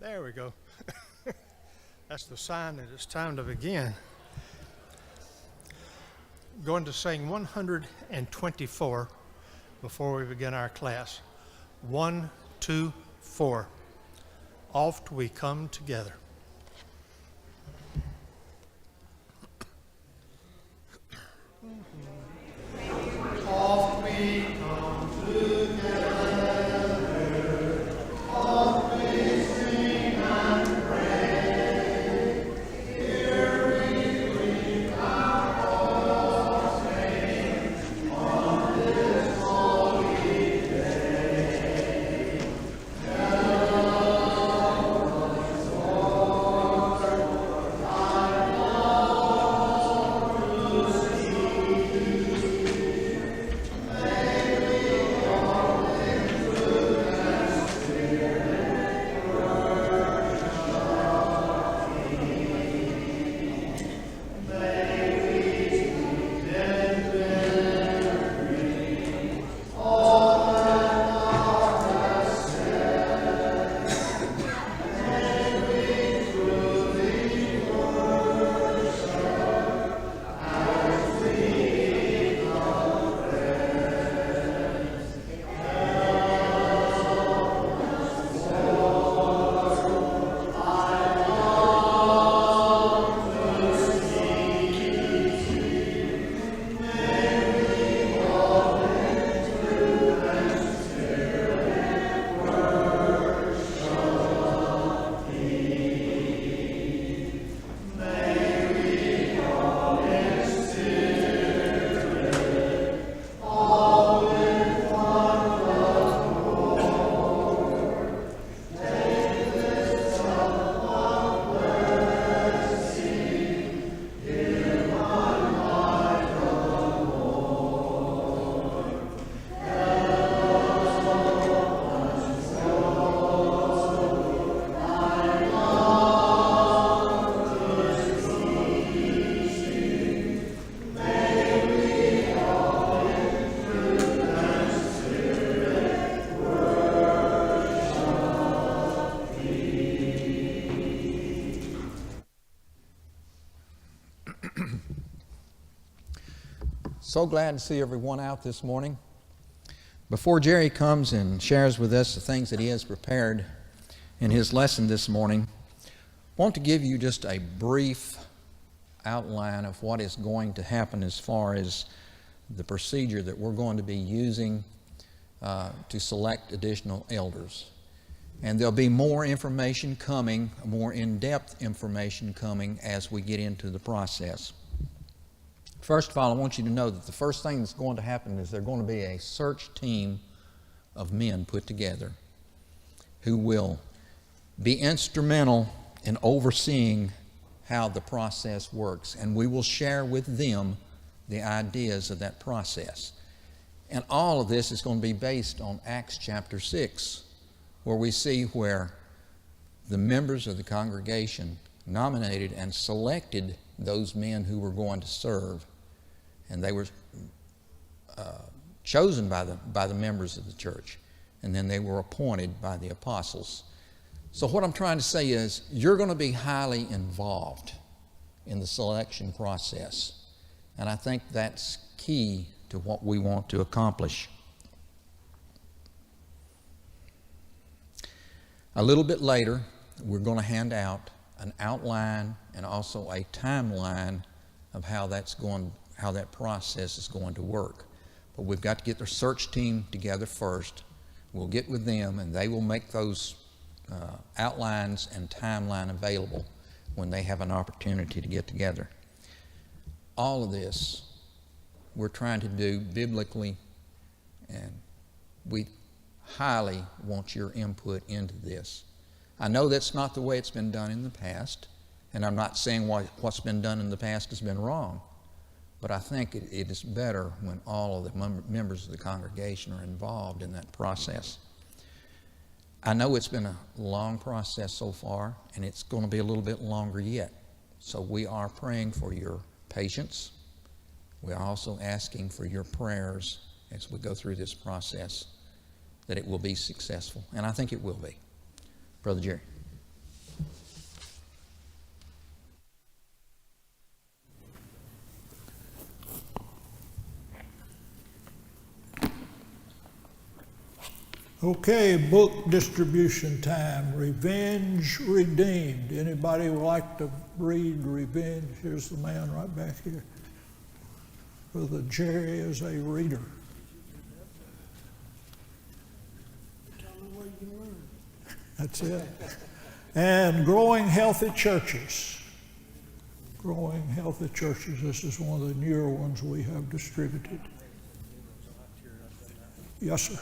There we go. That's the sign that it's time to begin. Going to sing 124 before we begin our class. 1, 2, 4. Oft we come together. Oft we come together. Oft we sing and pray. Here we bring our offering on this holy day. Help us, Lord, thy love to see. So glad to see everyone out this morning. Before Jerry comes and shares with us the things that he has prepared in his lesson this morning, I want to give you just a brief outline of what is going to happen as far as the procedure that we're going to be using to select additional elders. And there'll be more information coming, more in-depth information coming as we get into the process. First of all, I want you to know that the first thing that's going to happen is there's going to be a search team of men put together who will be instrumental in overseeing how the process works. And we will share with them the ideas of that process. And all of this is going to be based on Acts chapter 6, where we see where the members of the congregation nominated and selected those men who were going to serve. And they were chosen by the members of the church. And then they were appointed by the apostles. So what I'm trying to say is you're going to be highly involved in the selection process. And I think that's key to what we want to accomplish. A little bit later, we're going to hand out an outline and also a timeline of how that process is going to work. But we've got to get the search team together first. We'll get with them and they will make those outlines and timeline available when they have an opportunity to get together. All of this we're trying to do biblically, and we highly want your input into this. I know that's not the way it's been done in the past, and I'm not saying what's been done in the past has been wrong, but I think it is better when all of the members of the congregation are involved in that process. I know it's been a long process so far, and it's going to be a little bit longer yet. So we are praying for your patience. We are also asking for your prayers as we go through this process, that it will be successful. And I think it will be. Brother Jerry. Okay, book distribution time. Revenge Redeemed. Anybody would like to read Revenge? Here's the man right back here. Brother Jerry is a reader. That's it. And Growing Healthy Churches. Growing Healthy Churches. This is one of the newer ones we have distributed. Yes, sir.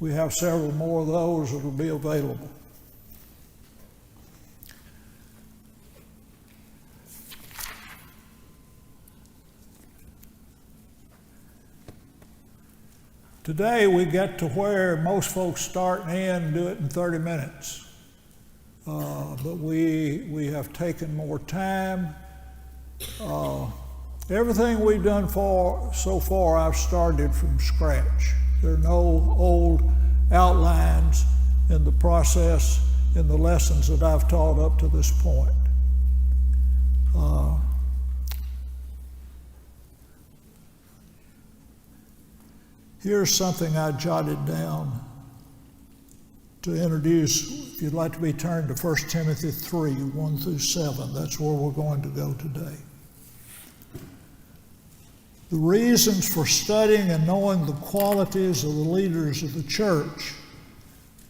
We have several more of those that will be available. Today we get to where most folks start and end do it in 30 minutes. But we have taken more time. Everything we've done so far, I've started from scratch. There are no old outlines in the process, in the lessons that I've taught up to this point. Here's something I jotted down to introduce. If you'd like to be turned to 1 Timothy 3, 1 through 7, that's where we're going to go today. The reasons for studying and knowing the qualities of the leaders of the church,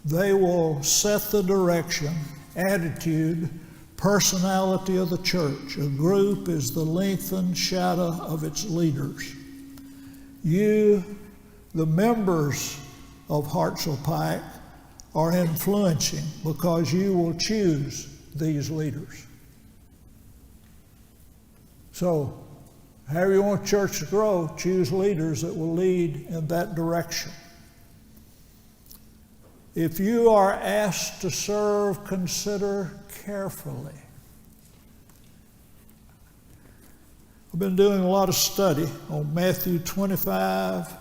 they will set the direction, attitude, personality of the church. A group is the lengthened shadow of its leaders. You, the members of Hartsville Pike, are influencing because you will choose these leaders. So, however you want church to grow, choose leaders that will lead in that direction. If you are asked to serve, consider carefully. I've been doing a lot of study on Matthew 25,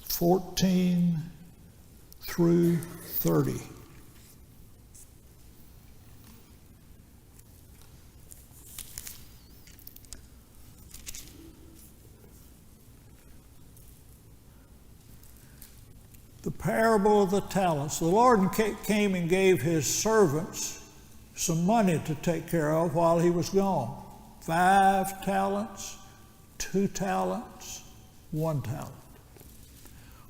14 through 30. The parable of the talents. The Lord came and gave his servants some money to take care of while he was gone. 5 talents, 2 talents, 1 talent.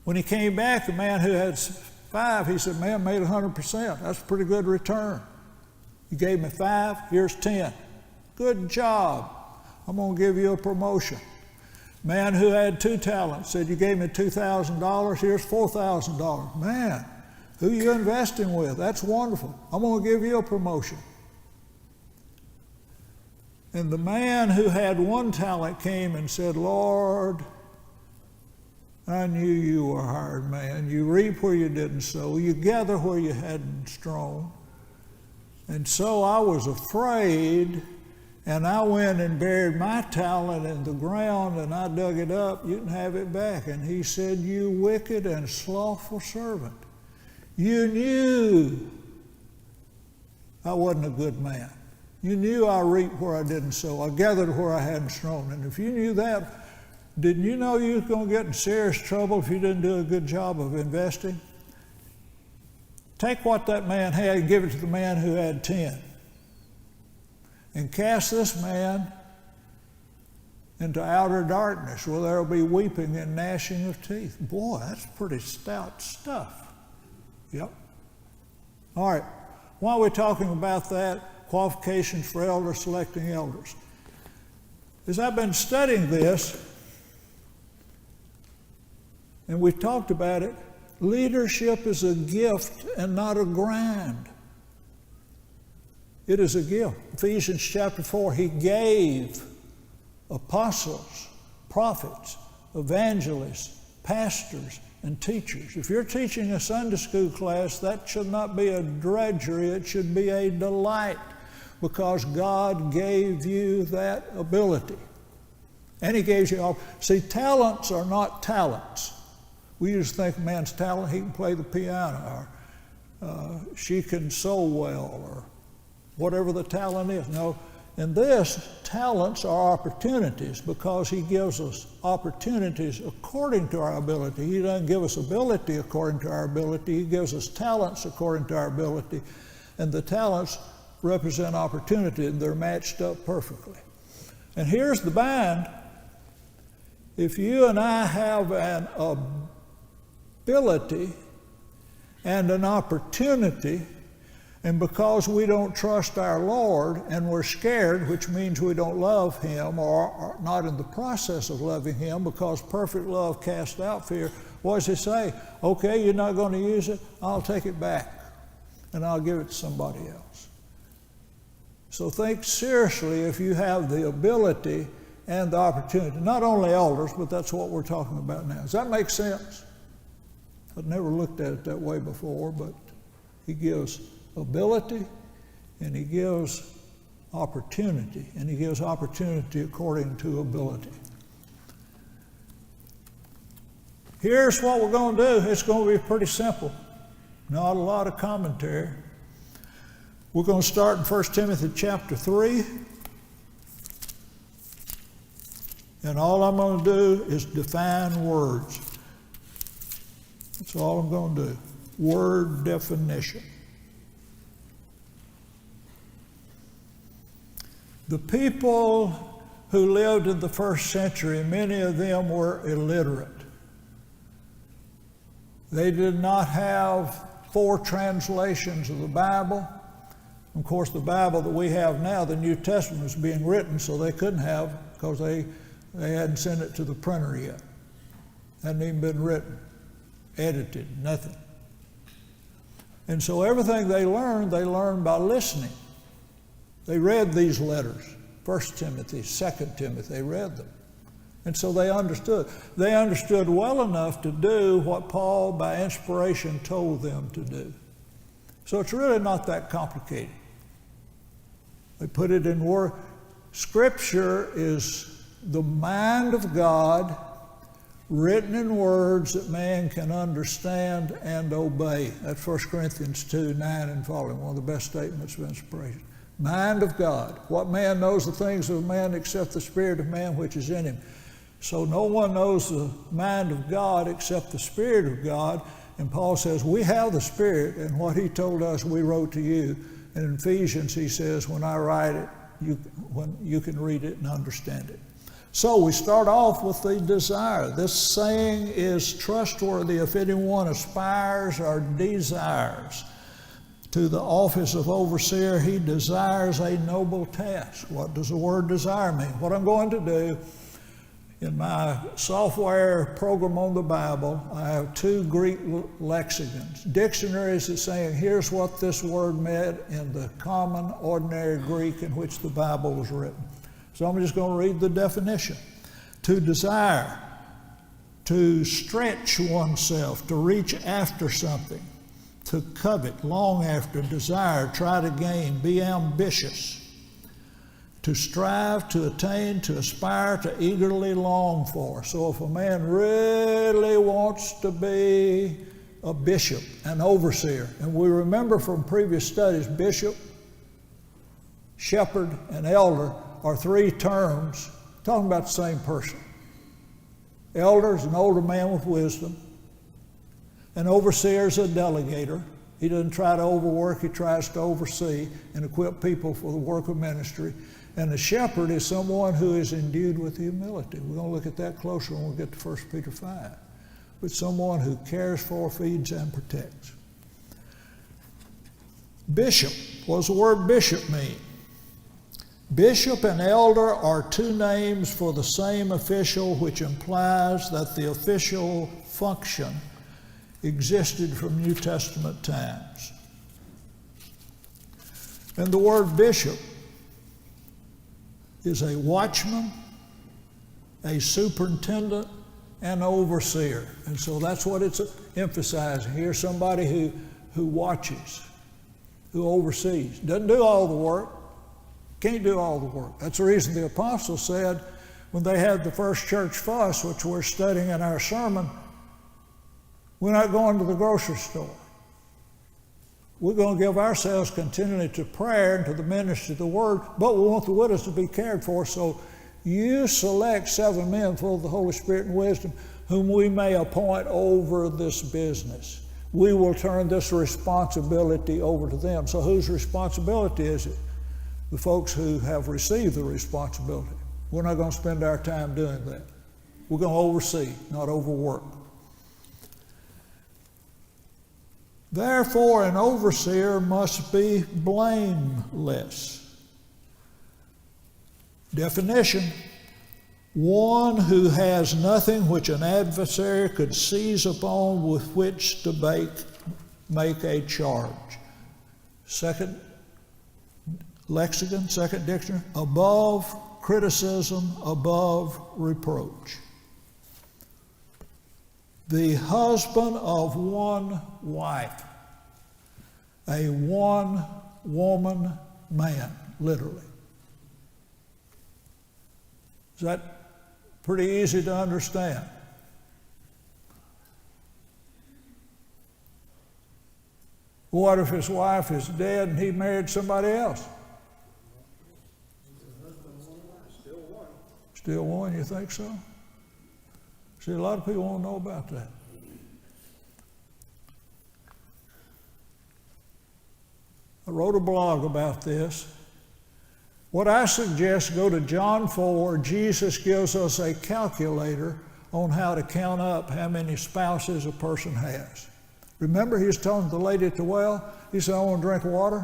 When he came back, the man who had 5, he said, man, made 100%. That's a pretty good return. You gave me 5, here's 10. Good job. I'm going to give you a promotion. Man who had 2 talents said, you gave me $2,000, here's $4,000. Man, who are you investing with? That's wonderful. I'm going to give you a promotion. And the man who had 1 talent came and said, Lord, I knew you were a hired man. You reap where you didn't sow. You gather where you hadn't strewn. And so I was afraid, and I went and buried my talent in the ground, and I dug it up. You can have it back. And he said, you wicked and slothful servant. You knew I wasn't a good man. You knew I reaped where I didn't sow. I gathered where I hadn't strewn. And if you knew that, didn't you know you was going to get in serious trouble if you didn't do a good job of investing? Take what that man had and give it to the man who had 10. And cast this man into outer darkness where there will be weeping and gnashing of teeth. Boy, that's pretty stout stuff. Yep. All right. While we're talking about that, qualifications for elders, selecting elders. As I've been studying this, and we've talked about it, leadership is a gift and not a grind. It is a gift. Ephesians chapter 4, he gave apostles, prophets, evangelists, pastors, and teachers. If you're teaching a Sunday school class, that should not be a drudgery, it should be a delight, because God gave you that ability. And he gave you all. See, talents are not talents. We used to think a man's talent, he can play the piano, or she can sew well, or whatever the talent is. No, And this, talents are opportunities, because he gives us opportunities according to our ability. He doesn't give us ability according to our ability. He gives us talents according to our ability. And the talents represent opportunity, and they're matched up perfectly. And here's the bind. If you and I have an ability and an opportunity, and because we don't trust our Lord and we're scared, which means we don't love Him or are not in the process of loving Him, because perfect love casts out fear, what does He say? Okay, you're not going to use it, I'll take it back and I'll give it to somebody else. So think seriously if you have the ability and the opportunity. Not only elders, but that's what we're talking about now. Does that make sense? I've never looked at it that way before, but He gives ability and He gives opportunity, and He gives opportunity according to ability. Here's what we're going to do. It's going to be pretty simple. Not a lot of commentary. We're going to start in 1 Timothy chapter 3. And all I'm going to do is define words. That's all I'm going to do. Word definition. The people who lived in the first century, many of them were illiterate. They did not have 4 translations of the Bible. Of course, the Bible that we have now, the New Testament, was being written, so they couldn't have, because they hadn't sent it to the printer yet. Hadn't even been written, edited, nothing. And so everything they learned by listening. They read these letters, 1 Timothy, 2 Timothy, they read them. And so they understood. They understood well enough to do what Paul, by inspiration, told them to do. So it's really not that complicated. They put it in word. Scripture is the mind of God written in words that man can understand and obey. That's 1 Corinthians 2, 9 and following, one of the best statements of inspiration. Mind of God. What man knows the things of man except the spirit of man which is in him? So no one knows the mind of God except the Spirit of God. And Paul says, we have the Spirit, and what he told us we wrote to you. And in Ephesians he says, when I write it, you can read it and understand it. So we start off with the desire. This saying is trustworthy if anyone aspires or desires to the office of overseer. He desires a noble task. What does the word desire mean? What I'm going to do, in my software program on the Bible, I have 2 Greek lexicons. Dictionaries that saying, here's what this word meant in the common, ordinary Greek in which the Bible was written. So I'm just going to read the definition. To desire, to stretch oneself, to reach after something, to covet, long after, desire, try to gain, be ambitious. To strive, to attain, to aspire, to eagerly long for. So if a man really wants to be a bishop, an overseer, and we remember from previous studies, bishop, shepherd, and elder are 3 terms talking about the same person. Elder is an older man with wisdom. An overseer is a delegator. He doesn't try to overwork, he tries to oversee and equip people for the work of ministry. And a shepherd is someone who is endued with humility. We're going to look at that closer when we get to 1 Peter 5. But someone who cares for, feeds, and protects. Bishop. What does the word bishop mean? Bishop and elder are 2 names for the same official, which implies that the official function existed from New Testament times. And the word bishop is a watchman, a superintendent, and overseer. And so that's what it's emphasizing. Here's somebody who watches, who oversees. Doesn't do all the work, can't do all the work. That's the reason the apostles said when they had the first church fuss, which we're studying in our sermon, we're not going to the grocery store. we're going to give ourselves continually to prayer and to the ministry of the word, but we want the widows to be cared for. So you select 7 men full of the Holy Spirit and wisdom, whom we may appoint over this business. We will turn this responsibility over to them. So whose responsibility is it? The folks who have received the responsibility. We're not going to spend our time doing that. We're going to oversee, not overwork. Therefore, an overseer must be blameless. Definition: one who has nothing which an adversary could seize upon with which to make a charge. Second lexicon, second dictionary: above criticism, above reproach. The husband of one wife, a one-woman man, literally. Is that pretty easy to understand? What if his wife is dead and he married somebody else? Still one, you think so? See, a lot of people won't know about that. I wrote a blog about this. What I suggest, go to John 4. Jesus gives us a calculator on how to count up how many spouses a person has. Remember, he was telling the lady at the well, he said, I want to drink water.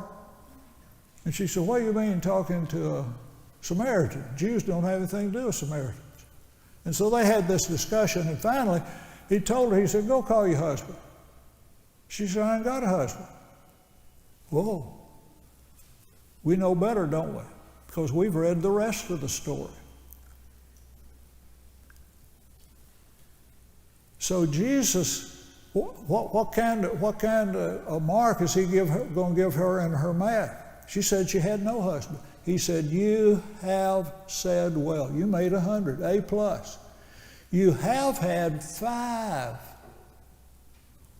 And she said, what do you mean talking to a Samaritan? Jews don't have anything to do with Samaritans. And so they had this discussion, and finally he told her, he said, go call your husband. She said, I ain't got a husband. Whoa. We know better, don't we? Because we've read the rest of the story. So Jesus, what kind of mark is he going to give her in her math? She said she had no husband. He said, you have said well. You made 100, A plus. You have had 5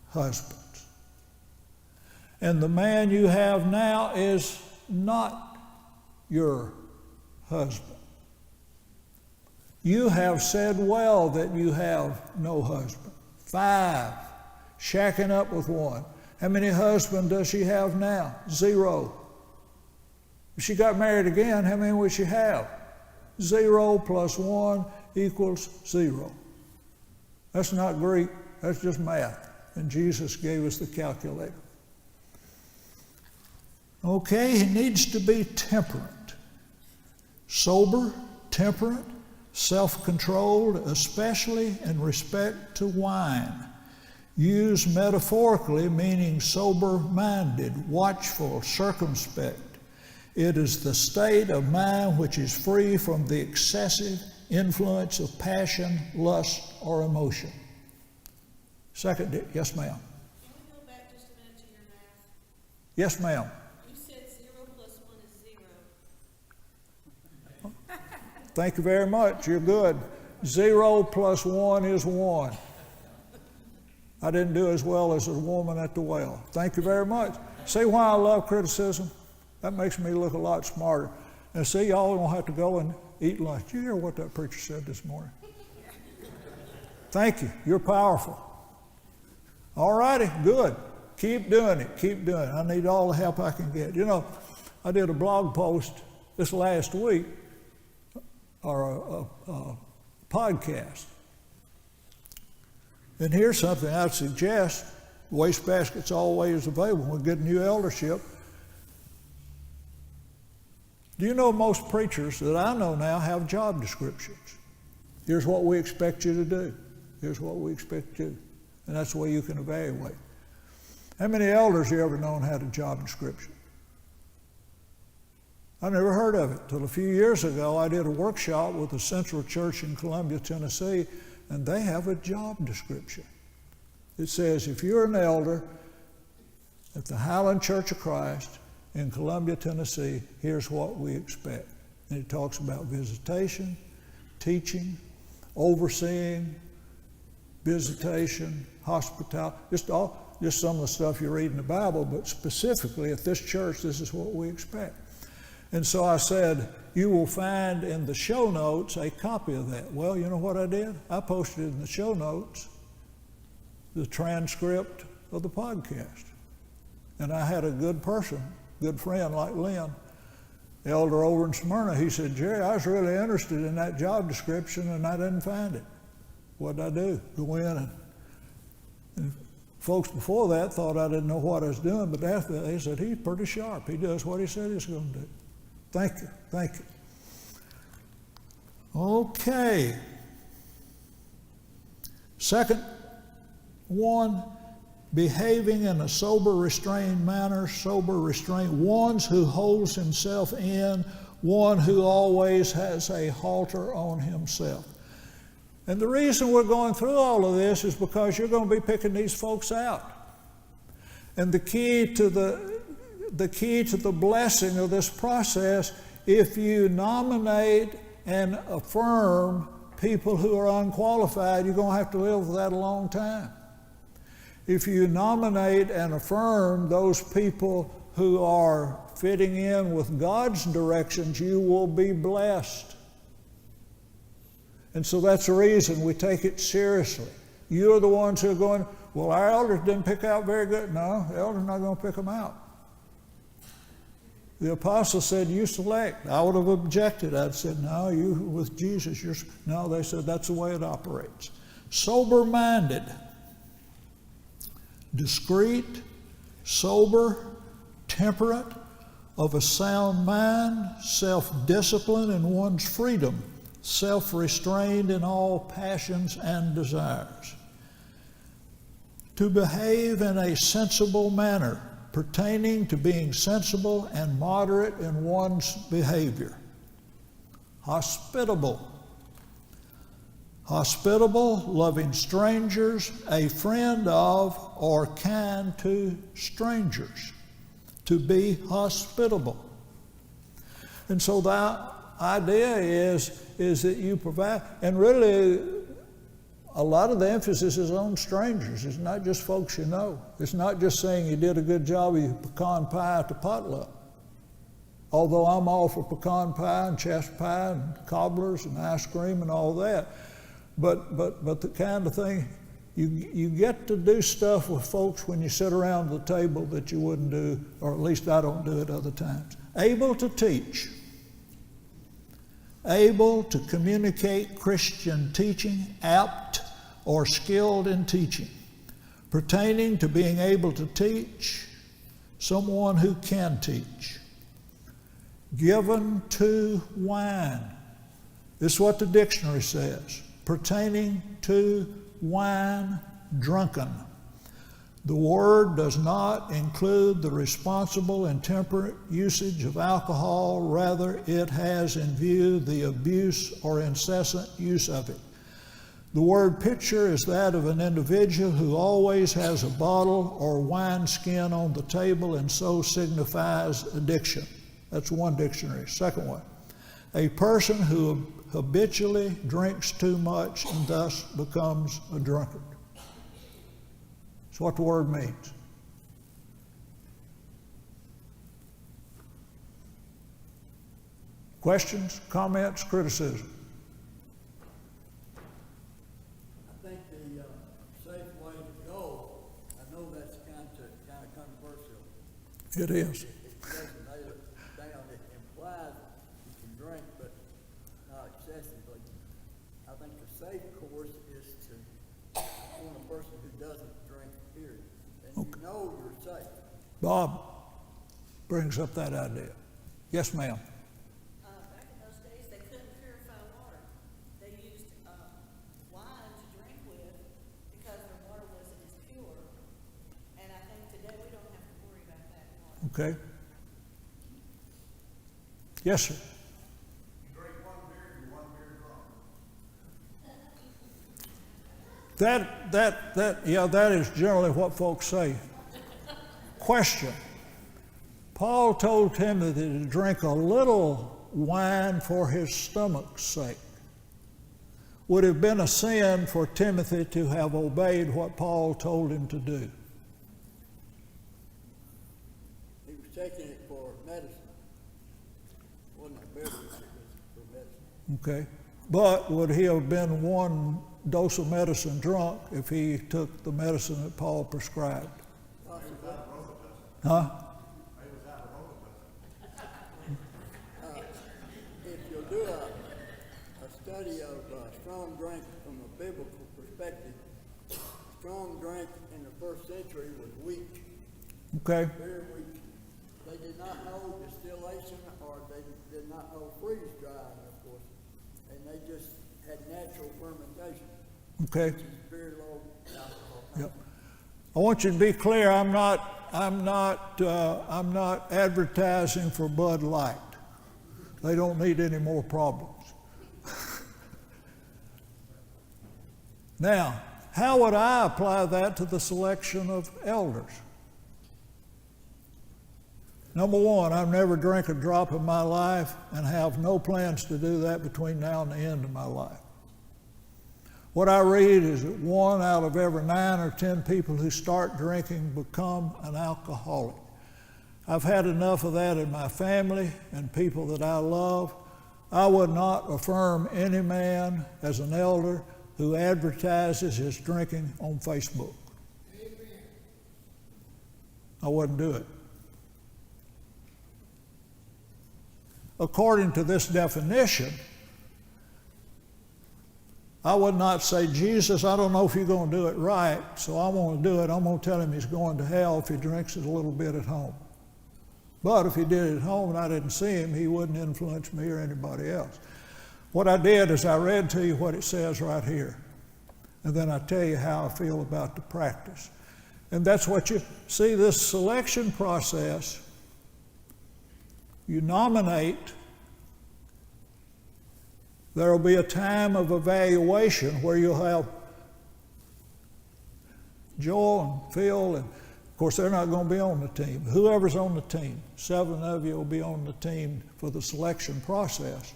husbands. And the man you have now is not your husband. You have said well that you have no husband. 5, shacking up with one. How many husbands does she have now? 0. If she got married again, how many would she have? 0 plus 1 equals 0. That's not Greek, that's just math. And Jesus gave us the calculator. Okay, he needs to be temperate. Sober, temperate, self-controlled, especially in respect to wine. Used metaphorically, meaning sober-minded, watchful, circumspect. It is the state of mind which is free from the excessive influence of passion, lust, or emotion. Second, yes, ma'am. Can we go back just a minute to your math? Yes, ma'am. You said 0 plus 1 is 0. Thank you very much. You're good. 0 plus 1 is 1. I didn't do as well as the woman at the well. Thank you very much. See why I love criticism? That makes me look a lot smarter. And see, y'all don't have to go and eat lunch. Did you hear what that preacher said this morning? Thank you. You're powerful. All righty, good. Keep doing it. Keep doing it. I need all the help I can get. You know, I did a blog post this last week, or a podcast. And here's something I'd suggest. Wastebasket's always available when we get new eldership. Do you know most preachers that I know now have job descriptions? Here's what we expect you to do. Here's what we expect you to do. And that's the way you can evaluate. How many elders you ever known had a job description? I never heard of it till a few years ago. I did a workshop with the Central Church in Columbia, Tennessee, and they have a job description. It says, if you're an elder at the Highland Church of Christ in Columbia, Tennessee, here's what we expect. And it talks about visitation, teaching, overseeing, visitation, hospitality, just all. just some of the stuff you read in the Bible, but specifically at this church, this is what we expect. And so I said, you will find in the show notes a copy of that. Well, you know what I did? I posted in the show notes the transcript of the podcast. And I had a good person, good friend like Lynn, elder over in Smyrna. He said, Jerry, I was really interested in that job description and I didn't find it. What did I do? Go in and folks before that thought I didn't know what I was doing, but after that, they said, he's pretty sharp. He does what he said he's going to do. Thank you. Thank you. Okay. Second one, behaving in a sober, restrained manner. Sober, restrained. One who holds himself in, one who always has a halter on himself. And the reason we're going through all of this is because you're going to be picking these folks out. And the key to the blessing of this process, if you nominate and affirm people who are unqualified, you're going to have to live with that a long time. If you nominate and affirm those people who are fitting in with God's directions, you will be blessed. And so that's the reason we take it seriously. You're the ones who are going, well, our elders didn't pick out very good. No, the elders are not going to pick them out. The apostle said, you select. I would have objected. I'd said, no, you with Jesus, you're... No, they said that's the way it operates. Sober-minded, discreet, sober, temperate, of a sound mind, self-discipline in one's freedom, self-restrained in all passions and desires. To behave in a sensible manner, pertaining to being sensible and moderate in one's behavior. Hospitable. Hospitable, loving strangers, a friend of or kind to strangers. To be hospitable. And so the idea is that you provide, and really a lot of the emphasis is on strangers. It's not just folks you know. It's not just saying you did a good job of your pecan pie at the potluck. Although I'm all for pecan pie and chest pie and cobblers and ice cream and all that. But the kind of thing, you get to do stuff with folks when you sit around the table that you wouldn't do, or at least I don't do it other times. Able to teach. Able to communicate Christian teaching, apt or skilled in teaching, pertaining to being able to teach, someone who can teach. Given to wine. This is what the dictionary says. Pertaining to wine, drunken. The word does not include the responsible and temperate usage of alcohol. Rather, it has in view the abuse or incessant use of it. The word pitcher is that of an individual who always has a bottle or wineskin on the table and so signifies addiction. That's one dictionary. Second one, a person who habitually drinks too much and thus becomes a drunkard. That's what the word means. Questions, comments, criticism? I think the safe way to go, I know that's kind of controversial. It is. It doesn't nail it down. It implies you can drink, but not excessively. I think the safe course is to warn a person who doesn't drink, period. And Okay. you know you're safe. Bob brings up that idea. Yes, ma'am. Back in those days, they couldn't purify water. They used wine to drink with because their water wasn't as pure. And I think today we don't have to worry about that anymore. Okay. Yes, sir. You drink one beer, you're one beer drunk. That is generally what folks say. Question. Paul told Timothy to drink a little wine for his stomach's sake. Would it have been a sin for Timothy to have obeyed what Paul told him to do? mistaking it for medicine. Wasn't a beverage, it was for medicine. Okay. But would he have been one dose of medicine drunk if he took the medicine that Paul prescribed? Possibly. Huh? If you'll do a study of strong drink from a biblical perspective, strong drink in the first century was weak, Okay. very weak. They did not know distillation, or they did not know freeze drying, of course, and they just had natural fermentation, Okay. which is very low alcohol. Yep. I want you to be clear. I'm not advertising for Bud Light. They don't need any more problems. Now, how would I apply that to the selection of elders? Number one, I've never drank a drop in my life and have no plans to do that between now and the end of my life. What I read is that 1 out of every 9 or 10 people who start drinking become an alcoholic. I've had enough of that in my family and people that I love. I would not affirm any man as an elder who advertises his drinking on Facebook. Amen. I wouldn't do it. According to this definition, I would not say, Jesus, I don't know if you're going to do it right, so I'm going to do it. I'm going to tell him he's going to hell if he drinks it a little bit at home. But if he did it at home and I didn't see him, he wouldn't influence me or anybody else. What I did is I read to you what it says right here, and then I tell you how I feel about the practice. And that's what you see, this selection process. You nominate. There will be a time of evaluation where you'll have Joel and Phil, and of course they're not going to be on the team. Whoever's on the team, 7 of you will be on the team for the selection process.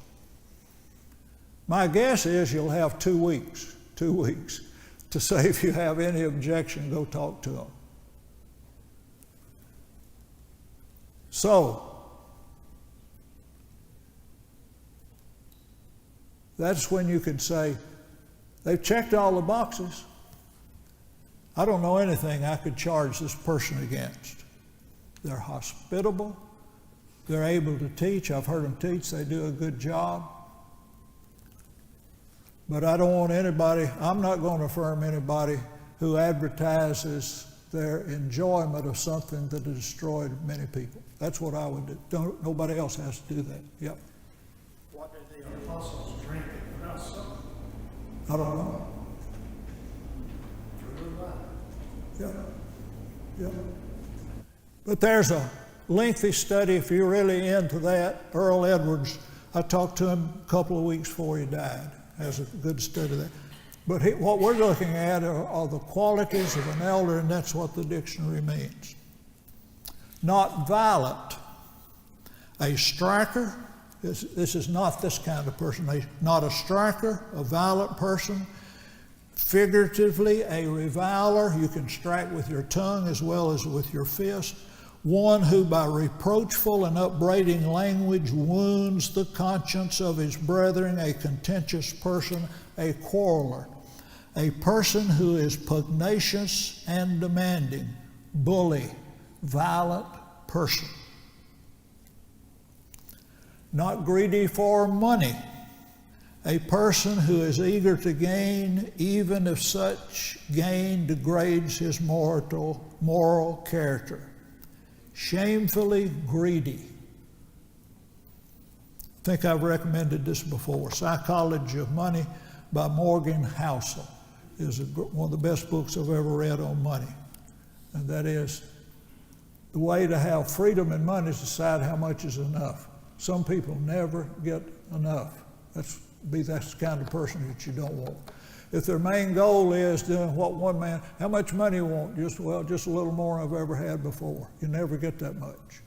My guess is you'll have 2 weeks to say if you have any objection, go talk to them. So, that's when you can say, they've checked all the boxes. I don't know anything I could charge this person against. They're hospitable. They're able to teach. I've heard them teach. They do a good job. But I don't want anybody, I'm not going to affirm anybody who advertises their enjoyment of something that has destroyed many people. That's what I would do. Nobody else has to do that. Yep. What did the apostles drink without supper? I don't know. True or not? Yep. Yep. But there's a lengthy study, if you're really into that. Earl Edwards, I talked to him a couple of weeks before he died. Has a good study of that. But what we're looking at are the qualities of an elder, and that's what the dictionary means. Not violent. A striker, this is not this kind of person. Not a striker, a violent person. Figuratively, a reviler. You can strike with your tongue as well as with your fist. One who by reproachful and upbraiding language wounds the conscience of his brethren, a contentious person, a quarreler. A person who is pugnacious and demanding, bully, violent person. Not greedy for money. A person who is eager to gain, even if such gain degrades his moral character. Shamefully greedy. I think I've recommended this before. Psychology of Money by Morgan Housel is one of the best books I've ever read on money. And that is, the way to have freedom in money is decide how much is enough. Some people never get enough. That's the kind of person that you don't want. If their main goal is doing what one man, how much money you want? Just a little more than I've ever had before. You never get that much.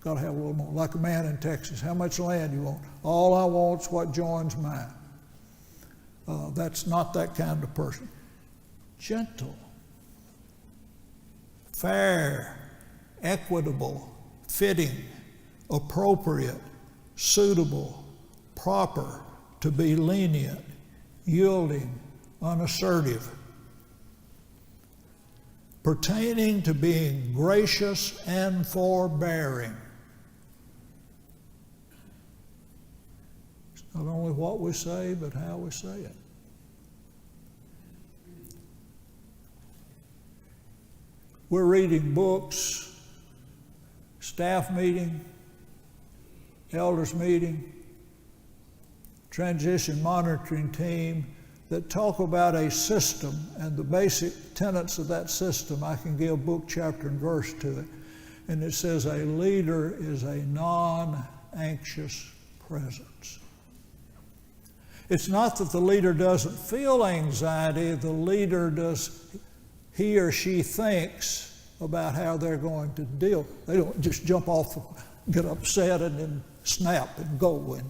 Got to have a little more. Like a man in Texas, how much land you want? All I want's what joins mine. That's not that kind of person. Gentle, fair, equitable, fitting, appropriate, suitable, proper, to be lenient, yielding, unassertive, pertaining to being gracious and forbearing. It's not only what we say, but how we say it. We're reading books, staff meeting, elders meeting, transition monitoring team that talk about a system and the basic tenets of that system. I can give book, chapter, and verse to it. And it says a leader is a non-anxious presence. It's not that the leader doesn't feel anxiety, the leader does, he or she thinks about how they're going to deal. They don't just jump off, get upset, and then snap and go. And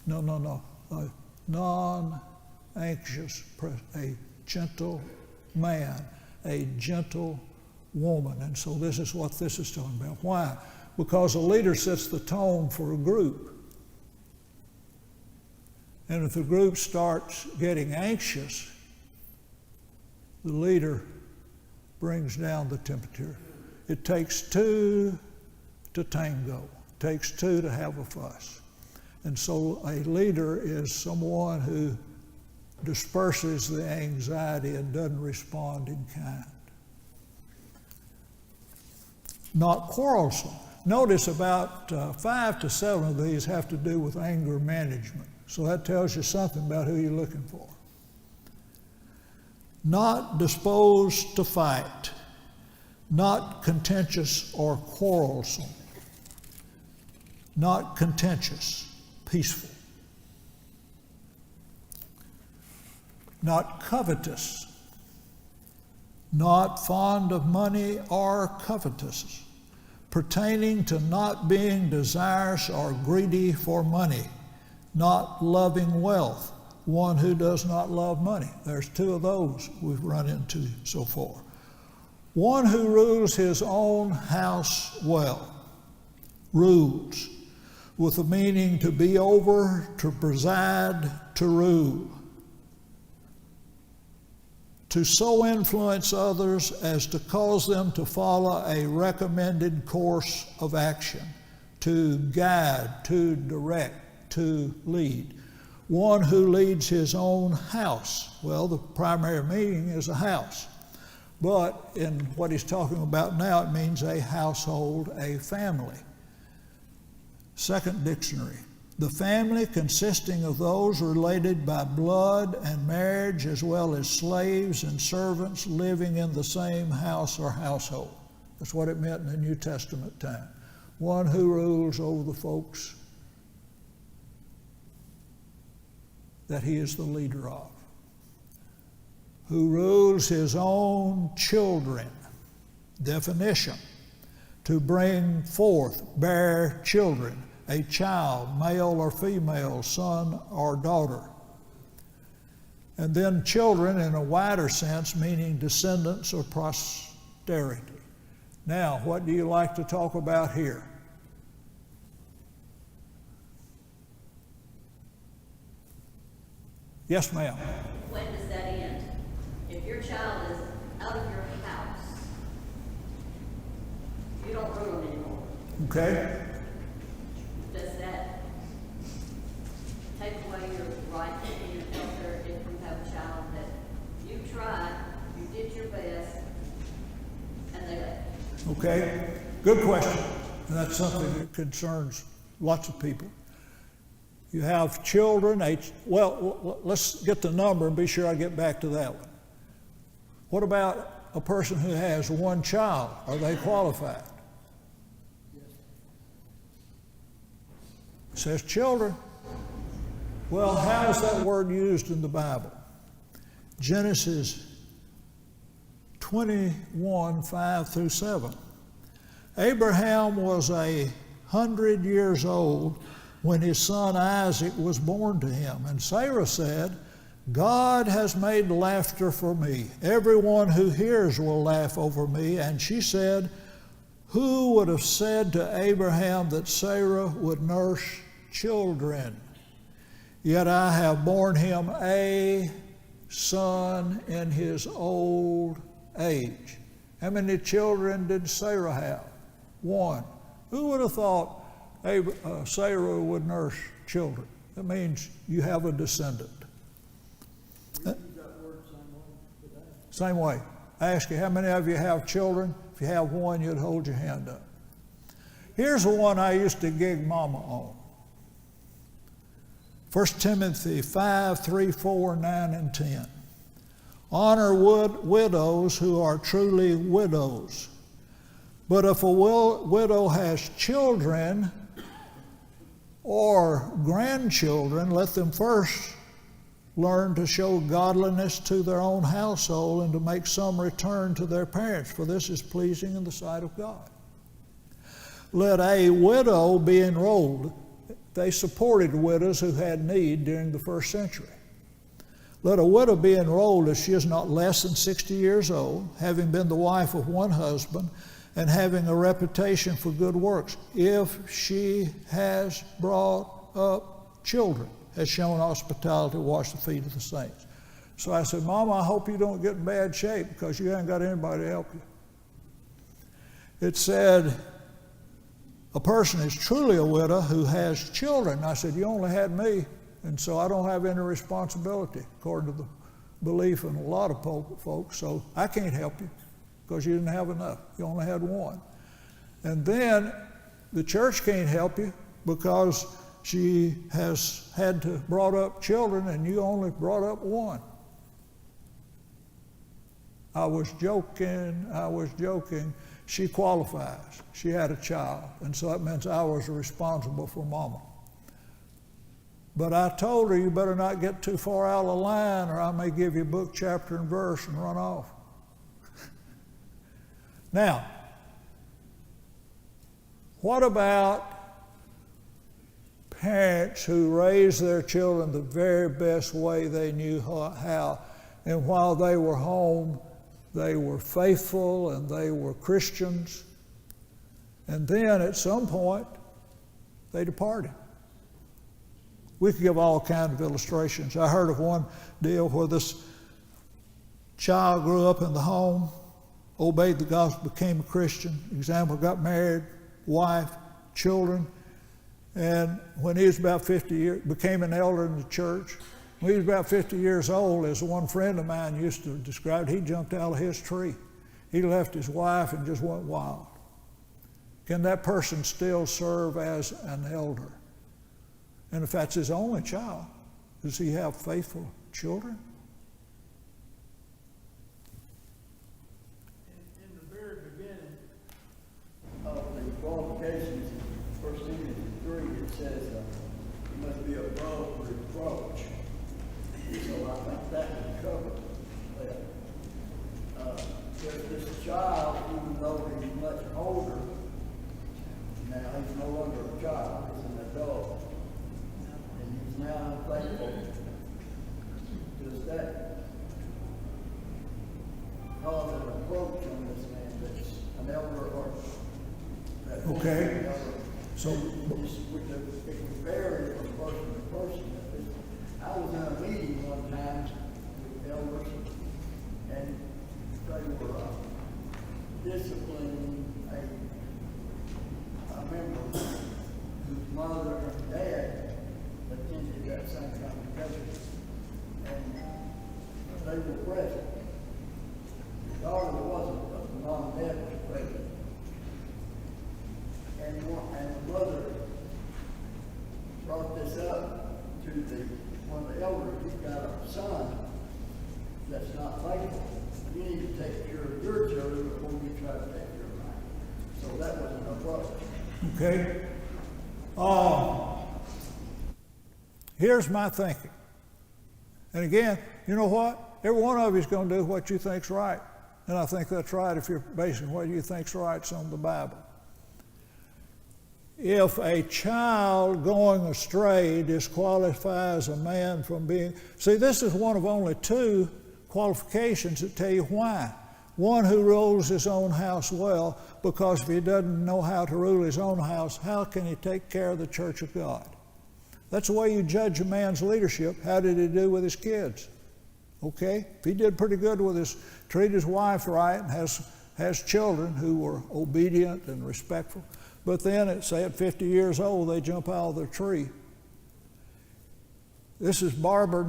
no. A non-anxious, a gentle man, a gentle woman. And so this is what this is talking about. Why? Because a leader sets the tone for a group. And if the group starts getting anxious, the leader brings down the temperature. It takes two to tango. It takes two to have a fuss. And so a leader is someone who disperses the anxiety and doesn't respond in kind. Not quarrelsome. Notice about 5 to 7 of these have to do with anger management. So that tells you something about who you're looking for. Not disposed to fight. Not contentious or quarrelsome. Not contentious. Peaceful. Not covetous. Not fond of money or covetous. Pertaining to not being desirous or greedy for money. Not loving wealth. One who does not love money. There's 2 of those we've run into so far. One who rules his own house well. Rules. With the meaning to be over, to preside, to rule. To so influence others as to cause them to follow a recommended course of action. To guide, to direct, to lead. One who leads his own house. Well, the primary meaning is a house. But in what he's talking about now, it means a household, a family. Second dictionary, the family consisting of those related by blood and marriage, as well as slaves and servants living in the same house or household. That's what it meant in the New Testament time. One who rules over the folks that he is the leader of. Who rules his own children. Definition, to bring forth, bear children. A child, male or female, son or daughter. And then children in a wider sense, meaning descendants or posterity. Now, what do you like to talk about here? Yes, ma'am. When does that end? If your child is out of your house, you don't rule them anymore. Okay. Does that take away your right to be an elder if you have a child that you tried, you did your best, and they left? Okay. Good question. And that's something that concerns lots of people. You have children, well, let's get the number and be sure I get back to that one. What about a person who has one child? Are they qualified? It says children. Well, how is that word used in the Bible? Genesis 21, 5 through 7. Abraham was 100 years old when his son Isaac was born to him. And Sarah said, God has made laughter for me. Everyone who hears will laugh over me. And she said, Who would have said to Abraham that Sarah would nurse children? Yet I have borne him a son in his old age. How many children did Sarah have? One. Who would have thought Sarah would nurse children? That means you have a descendant. Same way. I ask you, how many of you have children? If you have one, you'd hold your hand up. Here's the one I used to gig Mama on. 1 Timothy 5, 3, 4, 9, and 10. Honor widows who are truly widows. But if a widow has children or grandchildren, let them first learn to show godliness to their own household and to make some return to their parents, for this is pleasing in the sight of God. Let a widow be enrolled. They supported widows who had need during the first century. Let a widow be enrolled if she is not less than 60 years old, having been the wife of one husband, and having a reputation for good works, if she has brought up children, has shown hospitality, washed the feet of the saints. So I said, Mama, I hope you don't get in bad shape because you haven't got anybody to help you. It said, a person is truly a widow who has children. I said, you only had me, and so I don't have any responsibility, according to the belief in a lot of folks, so I can't help you because you didn't have enough. You only had one. And then the church can't help you because she has had to brought up children and you only brought up one. I was joking. She qualifies. She had a child, and so that means I was responsible for Mama. But I told her, you better not get too far out of the line or I may give you book, chapter, and verse and run off. Now, what about parents who raised their children the very best way they knew how, and while they were home, they were faithful and they were Christians, and then at some point, they departed? We could give all kinds of illustrations. I heard of one deal where this child grew up in the home, obeyed the gospel, became a Christian, example, got married, wife, children, and when he was about 50 years, became an elder in the church. When he was about 50 years old, as one friend of mine used to describe it, he jumped out of his tree. He left his wife and just went wild. Can that person still serve as an elder? And if that's his only child, does he have faithful children? In the very beginning of the qualifications, 1 Timothy 3, it says you must be above reproach. So I think that would cover that. This child, even though he's much older, now he's no longer a child, he's an adult. And he's now faithful to this day. Cause an approach on this man that's an elder or that Okay. So it would vary from person to person. I was in a meeting one time with elders, and they were disciplining a member whose mother and dad attended that same congregation, and they were present. The daughter wasn't, but the mom and dad was present. And the mother brought this up to one of the elders. You've got a son that's not faithful. You need to take care of your children before you try to take care of mine. So that was an approach. okay. Here's my thinking. And again, you know what? Every one of you is going to do what you think's right. And I think that's right if you're basing what you think's right on the Bible. If a child going astray disqualifies a man from being... See, this is one of only two qualifications that tell you why. one who rules his own house well, because if he doesn't know how to rule his own house, how can he take care of the church of God? That's the way you judge a man's leadership. How did he do with his kids? Okay? If he did pretty good with treat his wife right and has children who were obedient and respectful, but then say at 50 years old they jump out of their tree. This is Barber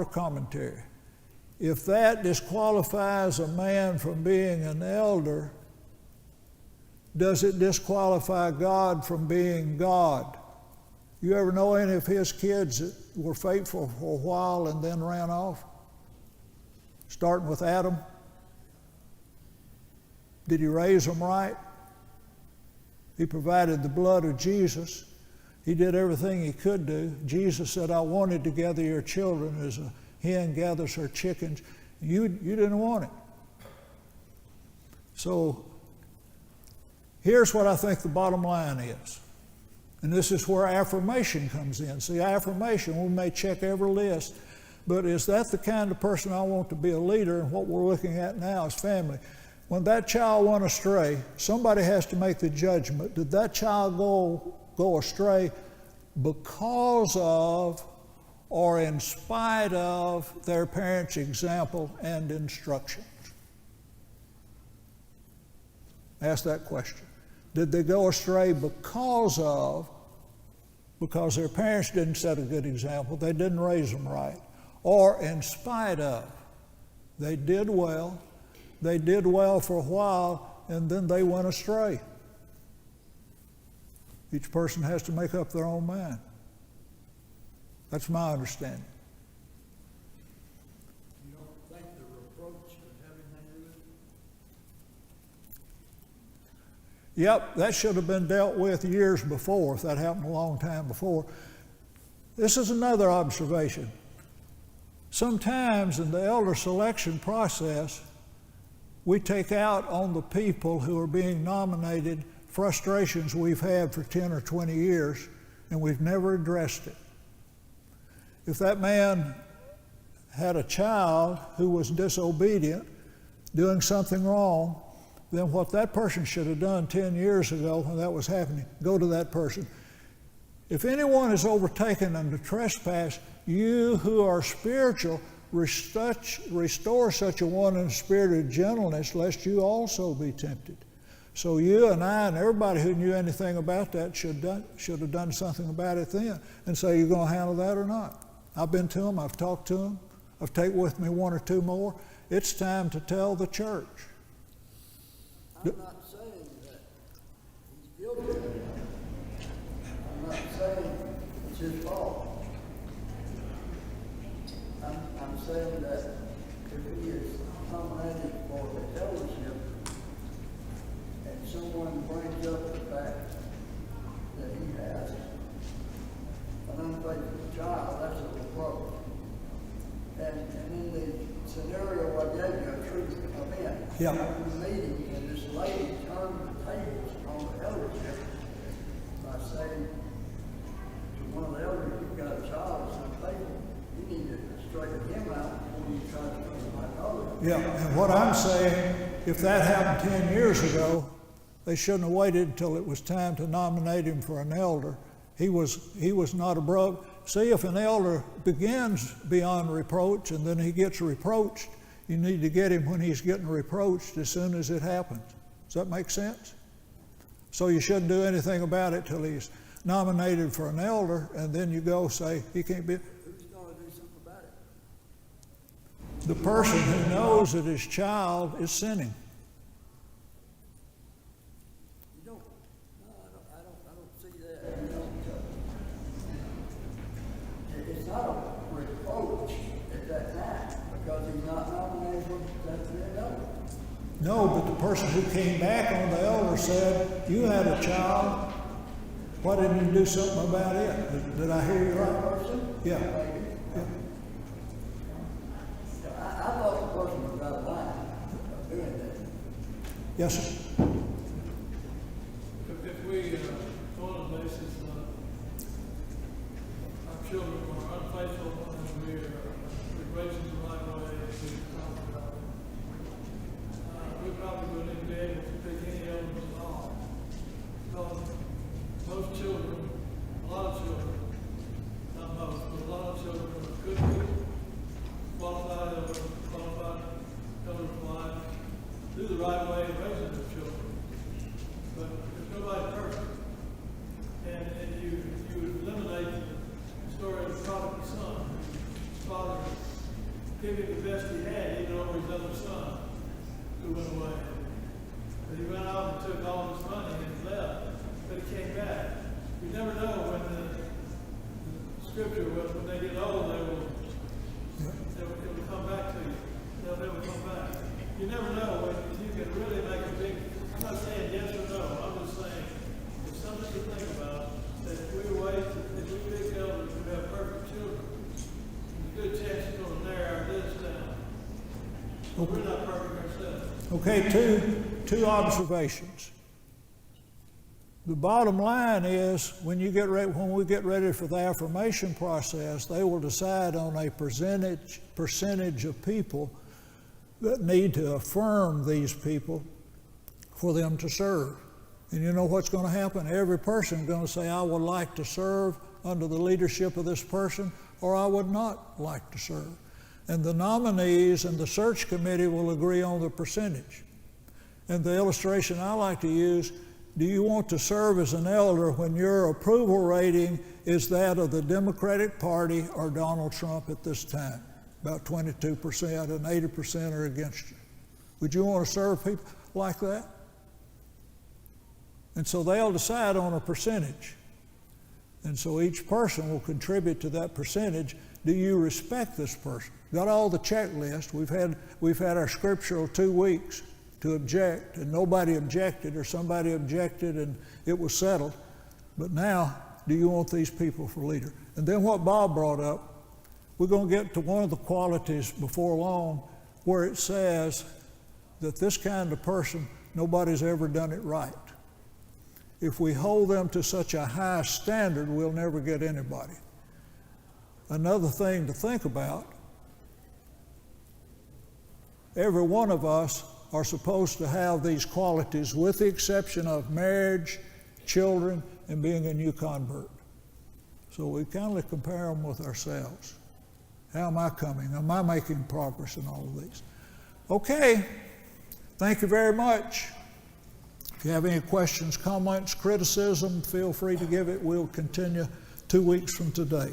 commentary. If that disqualifies a man from being an elder, does it disqualify God from being God? You ever know any of his kids that were faithful for a while and then ran off? Starting with Adam. Did he raise them right? He provided the blood of Jesus. He did everything he could do. Jesus said, I wanted to gather your children as a hen gathers her chickens. You didn't want it. So here's what I think the bottom line is. And this is where affirmation comes in. See, affirmation, we may check every list, but is that the kind of person I want to be a leader? And what we're looking at now is family. When that child went astray, somebody has to make the judgment. Did that child go astray because of or in spite of their parents' example and instructions? Ask that question. Did they go astray because their parents didn't set a good example, they didn't raise them right, or in spite of? They did well for a while, and then they went astray. Each person has to make up their own mind. That's my understanding. You don't think the reproach would have anything to do with it? Yep, that should have been dealt with years before, if that happened a long time before. This is another observation. Sometimes in the elder selection process, we take out on the people who are being nominated frustrations we've had for 10 or 20 years, and we've never addressed it. If that man had a child who was disobedient, doing something wrong, then what that person should have done 10 years ago when that was happening, go to that person. If anyone is overtaken under trespass, you who are spiritual, restore such a one in a spirit of gentleness, lest you also be tempted. So you and I and everybody who knew anything about that should have done something about it then and say, you're going to handle that or not? I've been to them, I've talked to them, I've taken with me one or two more. It's time to tell the church. I'm not saying that he's guilty of it. I'm not saying it's his fault. I'm saying that if he is nominated for the eldership and someone brings up the fact that he has an unfaithful child, that's a reproach. And in the scenario I gave you, a truth event, Yeah. in the meeting, and this lady turned the tables on the eldership by saying to one of the elders, you've got a child that's unfaithful, you need to straighten him out before you try to put him back over. Yeah, and what I'm saying, if that happened 10 years ago, they shouldn't have waited until it was time to nominate him for an elder. He was not above. See, if an elder begins beyond reproach and then he gets reproached, you need to get him when he's getting reproached as soon as it happens. Does that make sense? So you shouldn't do anything about it till he's nominated for an elder, and then you go say he can't be. Who's going to do something about it? The person who knows that his child is sinning. You don't. No, I don't see that. You don't. It's not a reproach at that time because he's not nominated for that elder. No, but the person who came back on the elder said, you had a child, why didn't you do something about it? Did I hear you right? Person? Yeah. Maybe. Yeah. I thought the person was out of line of doing that. Yes, sir. If we, on the basis our children are unfaithful and we're raising the right way, as we talked about, probably wouldn't even be able to pick any of them at all. Because most children, a lot of children, not most, but a lot of children are good people, qualified elders' wives, do the right way in raising their children. But there's nobody perfect. And you eliminate the story of the prodigal son. His father gave him the best he had, even over his other son who went away. But he went out and took all his money and left, but he came back. You never know when the scripture was, when they get old, it will come back to you. They'll never come back. You never know when you can really make a big, I'm not saying yes or no, I'm just saying it's something to think about, that if we wait, if we pick elders who have perfect children, there's a good chance it's going to narrow our list down. But we're not perfect ourselves. Okay, two observations. The bottom line is when we get ready for the affirmation process, they will decide on a percentage of people that need to affirm these people for them to serve. And you know what's going to happen? Every person is going to say, I would like to serve under the leadership of this person, or I would not like to serve. And the nominees and the search committee will agree on the percentage. And the illustration I like to use, do you want to serve as an elder when your approval rating is that of the Democratic Party or Donald Trump at this time? About 22% and 80% are against you. Would you want to serve people like that? And so they'll decide on a percentage. And so each person will contribute to that percentage. Do you respect this person? Got all the checklist. We've had our scriptural 2 weeks to object, and nobody objected, or somebody objected and it was settled. But now, do you want these people for leader? And then what Bob brought up, we're going to get to one of the qualities before long where it says that this kind of person, nobody's ever done it right. If we hold them to such a high standard, we'll never get anybody. Another thing to think about, every one of us are supposed to have these qualities with the exception of marriage, children, and being a new convert. So we kind of compare them with ourselves. How am I coming? Am I making progress in all of these? Okay, thank you very much. If you have any questions, comments, criticism, feel free to give it. We'll continue 2 weeks from today.